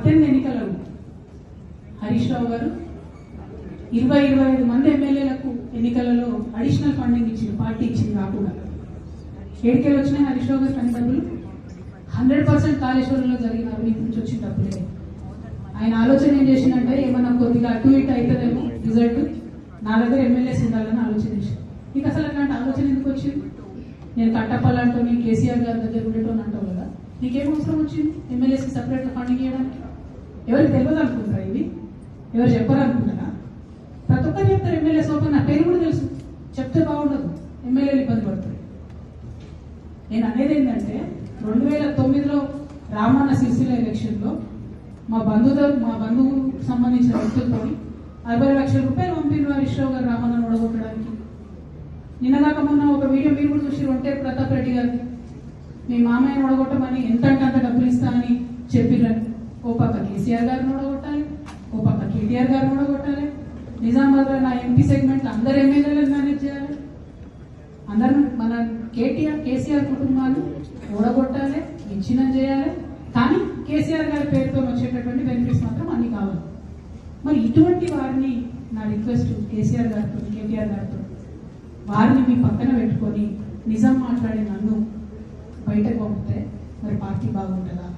18 ఎన్నికలలో హరీష్ రావు గారు 25 మంది ఎమ్మెల్యేలకు ఎన్నికలలో అడిషనల్ ఫండింగ్ ఇచ్చింది, పార్టీ ఇచ్చింది కాకుండా. ఏడికెళ్ళి వచ్చినాయి హరీష్ రావు గారు కానీ డబ్బులు? 100% కాళేశ్వరంలో జరిగిన అవినీతి నుంచి వచ్చిన డబ్బులే. ఆయన ఆలోచన ఏం చేసిందంటే ఏమన్నా కొద్దిగా అటు ఇటు అవుతుందేమో రిజల్ట్, నా దగ్గర ఎమ్మెల్యేస్ ఉండాలని ఆలోచన చేశాను. నీకు అసలు అట్లాంటి ఆలోచన ఎందుకు వచ్చింది? నేను కట్టప్పలంటూ నీ కేసీఆర్ గారి దగ్గర ఉండేటోని అంటావు కదా, నీకేం అవసరం వచ్చింది ఎమ్మెల్యేస్కి సపరేట్గా ఫండింగ్ ఇవ్వడానికి? ఎవరికి తెలియదు అనుకుంటారా? ఇది ఎవరు చెప్పరు అనుకుంటారా? ప్రతి ఒక్కరు చెప్తారు ఎమ్మెల్యేస్ ఓపెన్, నా పేరు కూడా తెలుసు, చెప్తే బాగుండదు, ఎమ్మెల్యేలు ఇబ్బంది పడతారు. నేను అనేది ఏంటంటే 2009లో రామన్న సిరిసిల్ల ఎలక్షన్లో మా బంధువుకు సంబంధించిన వ్యక్తులతో 60 లక్షల రూపాయలు పంపిణీ హరీష్ రావు గారు రామన్నను ఓడగొట్టడానికి. నిన్నగాక మొన్న ఒక వీడియో మీరు కూడా చూసి ఒంటేరు ప్రతాప్ రెడ్డి గారు మీ మామయ్యను ఓడగొట్టమని ఎంత అంటే అంత డబ్బులు ఇస్తా అని చెప్పిర్రని. ఓ పక్క కేసీఆర్ గారిని ఓడగొట్టాలి, ఓ పక్క కేటీఆర్ గారిని ఓడగొట్టాలి. నిజామాబాద్ నా ఎంపీ సెగ్మెంట్ అందరు ఎమ్మెల్యేలను మేనేజ్ చేయాలి. అందరూ మన కేసీఆర్ కుటుంబాన్ని ఓడగొట్టాలి, విచ్ఛిన్నం చేయాలి. కానీ కేసీఆర్ గారి పేరుతో వచ్చేటటువంటి బెనిఫిట్స్ మాత్రం అన్ని కావాలి. మరి ఇటువంటి వారిని నా రిక్వెస్ట్ కేసీఆర్ గారితో కేటీఆర్ గారితో, వారిని మీ పక్కన పెట్టుకొని నిజం మాట్లాడే నన్ను బయటకు పంపితే మరి పార్టీ బాగుంటుందా?